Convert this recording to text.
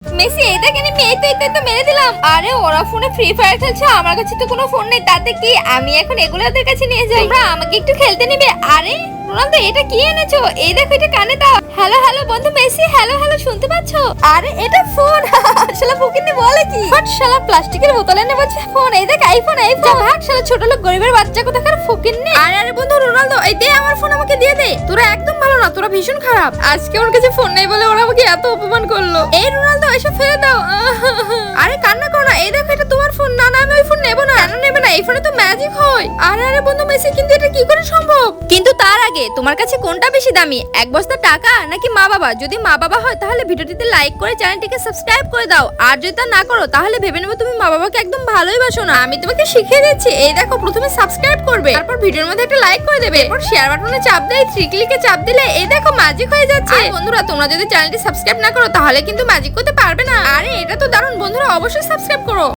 Messi এই দেখেন আমি এই তো মেরে দিলাম। আরে ওরা ফোনে ফ্রি ফায়ার খেলছে, আমার কাছে তো কোনো ফোন নেই, তাতে কি আমি এখন এগুলো ওদের কাছে নিয়ে যাই? তোমরা আমাকে একটু খেলতে নিবে? আরে রোনালদো এটা কি এনেছো? এই দেখো এটা কানে দাও। হ্যালো হ্যালো বন্ধু মেসি, হ্যালো হ্যালো শুনতে পাচ্ছো? আরে এটা ফোন। শালা ফকিন্নি বলে কি? বাট শালা প্লাস্টিকের বোতল এনে বলছে ফোন। এই দেখ আইফোন আইফোন। ভাগ শালা ছোট লোক গরিবের বাচ্চা কোথাকার ফকিন্নি। আরে আরে বন্ধু রোনালদো এই দে আমার ফোন, আমাকে দিয়ে দে। তোরা একদম ভালো না, তোরা ভীষণ খারাপ। আজকে ওর কাছে ফোন নেই বলে ওরা আমাকে এত অপমান করলো। এই রোনালদো এসব ফেলে দাও। আরে কান্না করো না, এই দেখো এটা তোমার ফোন। না না আমি ওই ফোন নেবো না। কেন নেবে না? এই ফোনে তো ম্যাজিক হয়। আরে আরে বন্ধু মেসি কিন্তু এটা কি করে সম্ভব? কিন্তু তার আগে তোমার কাছে কোনটা বেশি দামি, এক বস্তা টাকা নাকি মা বাবা? যদি মা বাবা হয় তাহলে ভিডিওটিতে লাইক করে চ্যানেলটিকে সাবস্ক্রাইব করে দাও, আর যদি তা না করো তাহলে ভেবে নেবো তুমি মা বাবাকে একদম ভালোই বাসো না। আমি তোমাকে শিখিয়ে দিচ্ছি। এই দেখো প্রথমে সাবস্ক্রাইব করবে, তারপর ভিডিওর মধ্যে একটা লাইক করে দেবে, এরপর শেয়ার বাটনে চাপ দিয়ে থ্রি ক্লিকে চাপ দিলে এই দেখো ম্যাজিক হয়ে যাচ্ছে। আর বন্ধুরা তোমরা যদি চ্যানেলটি সাবস্ক্রাইব না করো তাহলে কিন্তু ম্যাজিক করতে পারবে না। আরে এটা তো দারুণ, বন্ধুরা অবশ্যই সাবস্ক্রাইব করো।